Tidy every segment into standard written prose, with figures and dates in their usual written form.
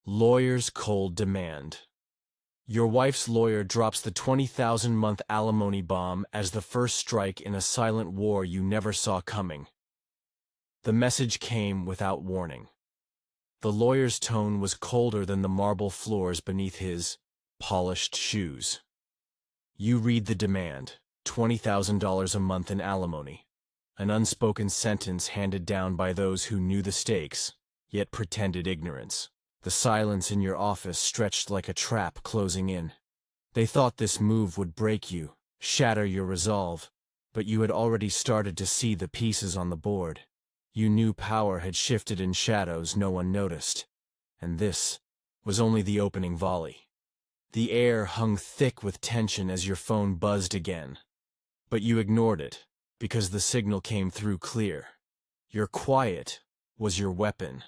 Lawyer's cold demand. Your wife's lawyer drops the 20,000-month alimony bomb as the first strike in a silent war you never saw coming. The message came without warning. The lawyer's tone was colder than the marble floors beneath his polished shoes. You read the demand, $20,000 a month in alimony, an unspoken sentence handed down by those who knew the stakes, yet pretended ignorance. The silence in your office stretched like a trap closing in. They thought this move would break you, shatter your resolve, but you had already started to see the pieces on the board. You knew power had shifted in shadows no one noticed, and this was only the opening volley. The air hung thick with tension as your phone buzzed again, but you ignored it, because the signal came through clear. Your quiet was your weapon.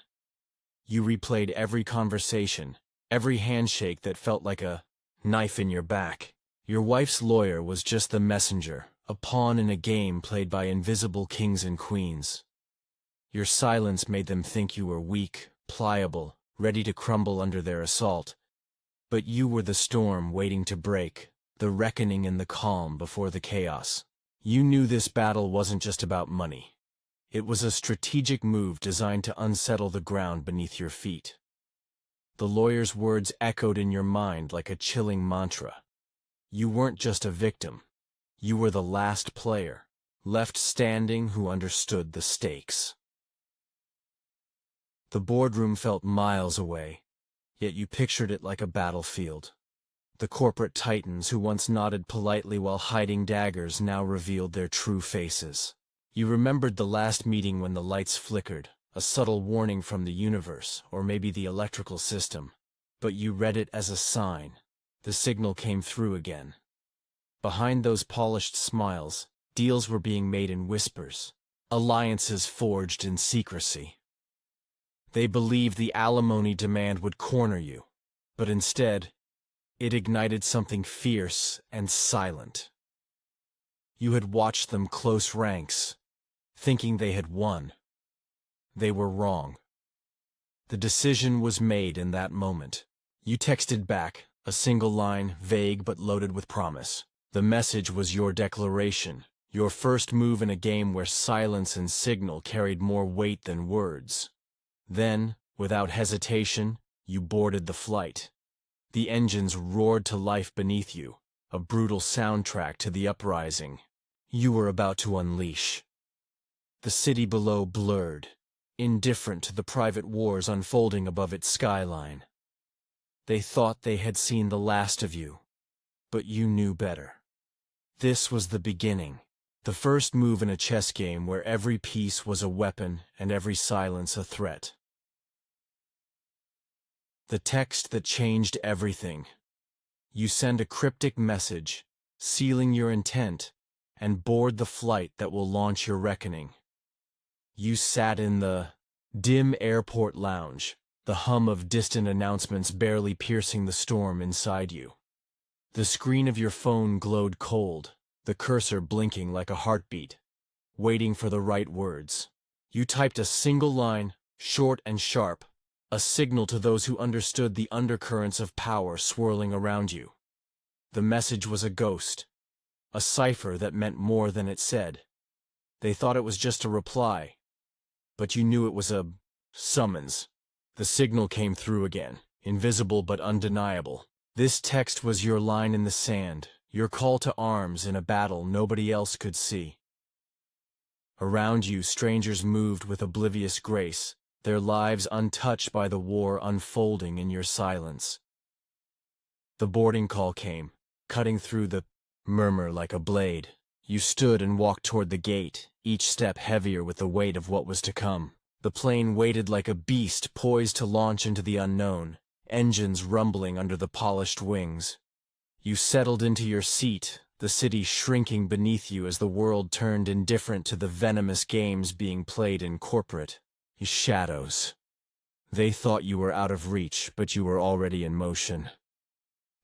You replayed every conversation, every handshake that felt like a knife in your back. Your wife's lawyer was just the messenger, a pawn in a game played by invisible kings and queens. Your silence made them think you were weak, pliable, ready to crumble under their assault. But you were the storm waiting to break, the reckoning in the calm before the chaos. You knew this battle wasn't just about money. It was a strategic move designed to unsettle the ground beneath your feet. The lawyer's words echoed in your mind like a chilling mantra. You weren't just a victim. You were the last player, left standing, who understood the stakes. The boardroom felt miles away, yet you pictured it like a battlefield. The corporate titans who once nodded politely while hiding daggers now revealed their true faces. You remembered the last meeting when the lights flickered, a subtle warning from the universe, or maybe the electrical system. But you read it as a sign. The signal came through again. Behind those polished smiles, deals were being made in whispers, alliances forged in secrecy. They believed the alimony demand would corner you, but instead, it ignited something fierce and silent. You had watched them close ranks, thinking they had won. They were wrong. The decision was made in that moment. You texted back, a single line, vague but loaded with promise. The message was your declaration, your first move in a game where silence and signal carried more weight than words. Then, without hesitation, you boarded the flight. The engines roared to life beneath you, a brutal soundtrack to the uprising you were about to unleash. The city below blurred, indifferent to the private wars unfolding above its skyline. They thought they had seen the last of you, but you knew better. This was the beginning, the first move in a chess game where every piece was a weapon and every silence a threat. The text that changed everything. You send a cryptic message, sealing your intent, and board the flight that will launch your reckoning. You sat in the dim airport lounge, the hum of distant announcements barely piercing the storm inside you. The screen of your phone glowed cold, the cursor blinking like a heartbeat, waiting for the right words. You typed a single line, short and sharp, a signal to those who understood the undercurrents of power swirling around you. The message was a ghost, a cipher that meant more than it said. They thought it was just a reply, but you knew it was a summons. The signal came through again, invisible but undeniable. This text was your line in the sand, your call to arms in a battle nobody else could see. Around you, strangers moved with oblivious grace, their lives untouched by the war unfolding in your silence. The boarding call came, cutting through the murmur like a blade. You stood and walked toward the gate, each step heavier with the weight of what was to come. The plane waited like a beast poised to launch into the unknown, engines rumbling under the polished wings. You settled into your seat, the city shrinking beneath you as the world turned indifferent to the venomous games being played in corporate shadows. They thought you were out of reach, but you were already in motion.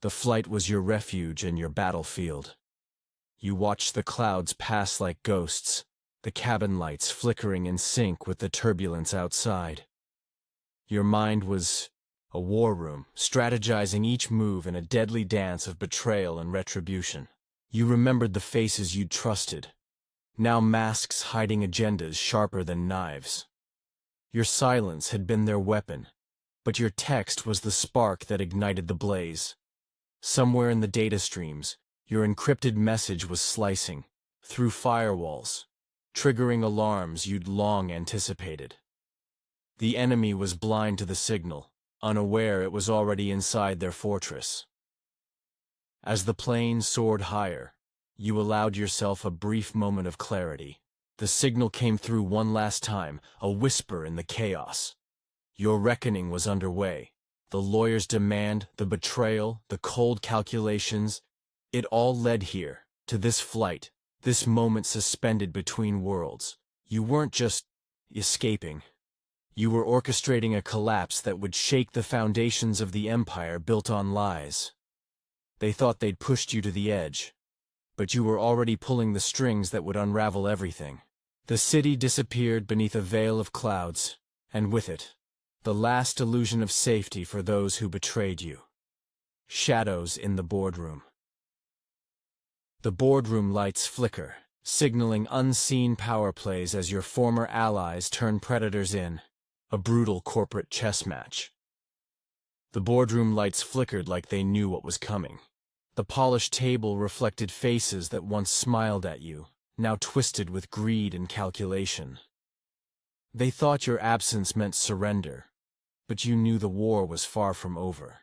The flight was your refuge and your battlefield. You watched the clouds pass like ghosts, the cabin lights flickering in sync with the turbulence outside. Your mind was A war room, strategizing each move in a deadly dance of betrayal and retribution. You remembered the faces you'd trusted, now masks hiding agendas sharper than knives. Your silence had been their weapon, but your text was the spark that ignited the blaze. Somewhere in the data streams, your encrypted message was slicing through firewalls, triggering alarms you'd long anticipated. The enemy was blind to the signal, unaware it was already inside their fortress. As the plane soared higher, you allowed yourself a brief moment of clarity. The signal came through one last time, a whisper in the chaos. Your reckoning was underway. The lawyer's demand, the betrayal, the cold calculations, it all led here, to this flight, this moment suspended between worlds. You weren't just escaping. You were orchestrating a collapse that would shake the foundations of the empire built on lies. They thought they'd pushed you to the edge, but you were already pulling the strings that would unravel everything. The city disappeared beneath a veil of clouds, and with it, the last illusion of safety for those who betrayed you. Shadows in the boardroom. The boardroom lights flicker, signaling unseen power plays as your former allies turn predators in. A brutal corporate chess match. The boardroom lights flickered like they knew what was coming. The polished table reflected faces that once smiled at you, now twisted with greed and calculation. They thought your absence meant surrender, but you knew the war was far from over.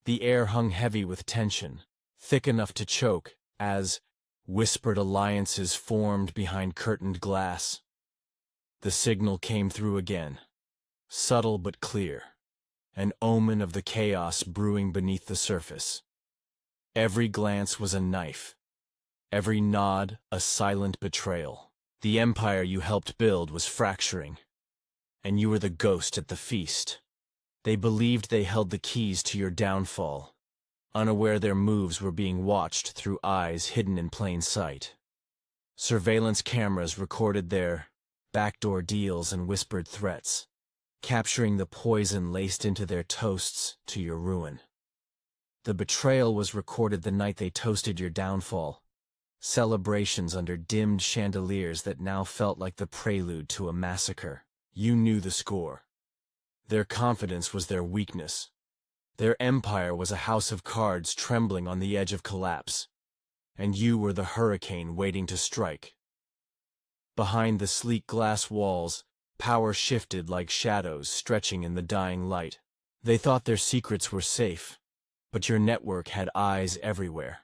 The air hung heavy with tension, thick enough to choke, as whispered alliances formed behind curtained glass. The signal came through again, subtle but clear, an omen of the chaos brewing beneath the surface. Every glance was a knife, every nod a silent betrayal. The empire you helped build was fracturing, and you were the ghost at the feast. They believed they held the keys to your downfall, unaware their moves were being watched through eyes hidden in plain sight. Surveillance cameras recorded their backdoor deals and whispered threats, capturing the poison laced into their toasts to your ruin. The betrayal was recorded the night they toasted your downfall, celebrations under dimmed chandeliers that now felt like the prelude to a massacre. You knew the score. Their confidence was their weakness. Their empire was a house of cards trembling on the edge of collapse, and you were the hurricane waiting to strike. Behind the sleek glass walls, power shifted like shadows stretching in the dying light. They thought their secrets were safe, but your network had eyes everywhere.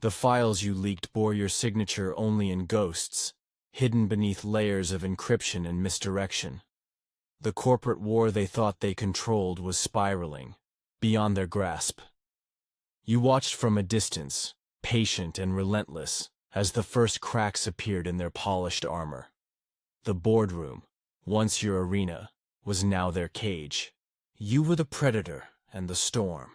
The files you leaked bore your signature only in ghosts, hidden beneath layers of encryption and misdirection. The corporate war they thought they controlled was spiraling, beyond their grasp. You watched from a distance, patient and relentless, as the first cracks appeared in their polished armor. The boardroom, once your arena, was now their cage. You were the predator and the storm.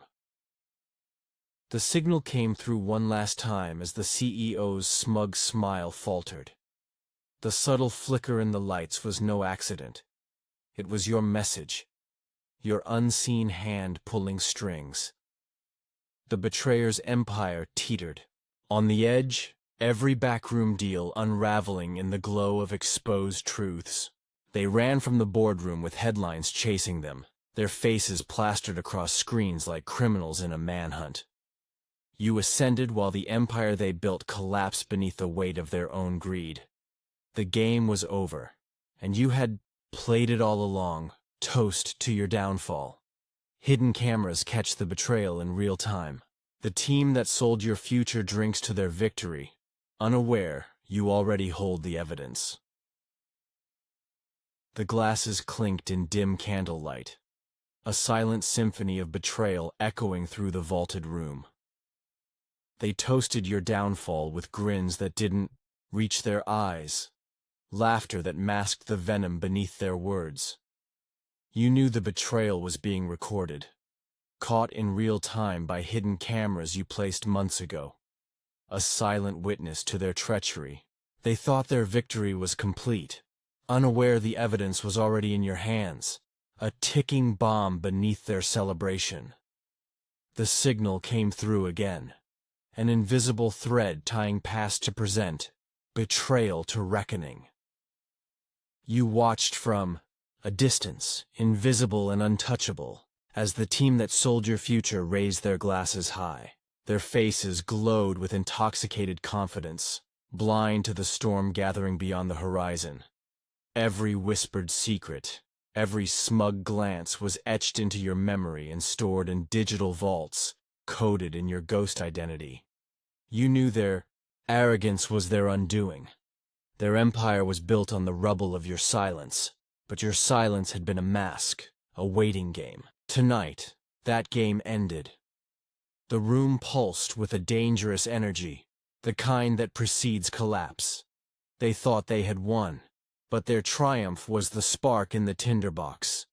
The signal came through one last time as the CEO's smug smile faltered. The subtle flicker in the lights was no accident. It was your message, your unseen hand pulling strings. The betrayer's empire teetered. On the edge, every backroom deal unraveling in the glow of exposed truths. They ran from the boardroom with headlines chasing them, their faces plastered across screens like criminals in a manhunt. You ascended while the empire they built collapsed beneath the weight of their own greed. The game was over, and you had played it all along, toast to your downfall. Hidden cameras catch the betrayal in real time. The team that sold your future drinks to their victory. Unaware, you already hold the evidence. The glasses clinked in dim candlelight, a silent symphony of betrayal echoing through the vaulted room. They toasted your downfall with grins that didn't reach their eyes, laughter that masked the venom beneath their words. You knew the betrayal was being recorded, caught in real time by hidden cameras you placed months ago. A silent witness to their treachery. They thought their victory was complete, unaware the evidence was already in your hands, a ticking bomb beneath their celebration. The signal came through again, an invisible thread tying past to present, betrayal to reckoning. You watched from a distance, invisible and untouchable, as the team that sold your future raised their glasses high. Their faces glowed with intoxicated confidence, blind to the storm gathering beyond the horizon. Every whispered secret, every smug glance was etched into your memory and stored in digital vaults, coded in your ghost identity. You knew their arrogance was their undoing. Their empire was built on the rubble of your silence, but your silence had been a mask, a waiting game. Tonight, that game ended. The room pulsed with a dangerous energy, the kind that precedes collapse. They thought they had won, but their triumph was the spark in the tinderbox.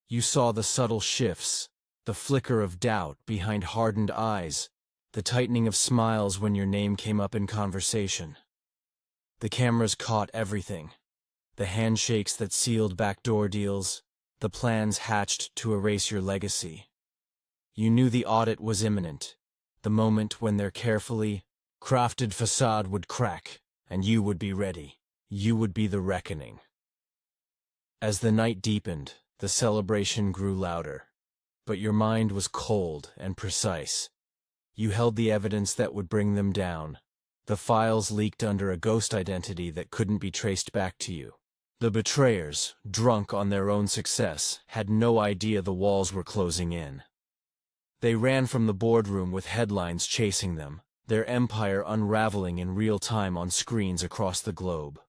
You saw the subtle shifts, the flicker of doubt behind hardened eyes, the tightening of smiles when your name came up in conversation. The cameras caught everything. The handshakes that sealed backdoor deals, the plans hatched to erase your legacy. You knew the audit was imminent, the moment when their carefully crafted facade would crack, and you would be ready. You would be the reckoning. As the night deepened, the celebration grew louder, but your mind was cold and precise. You held the evidence that would bring them down, the files leaked under a ghost identity that couldn't be traced back to you. The betrayers, drunk on their own success, had no idea the walls were closing in. They ran from the boardroom with headlines chasing them, their empire unraveling in real time on screens across the globe.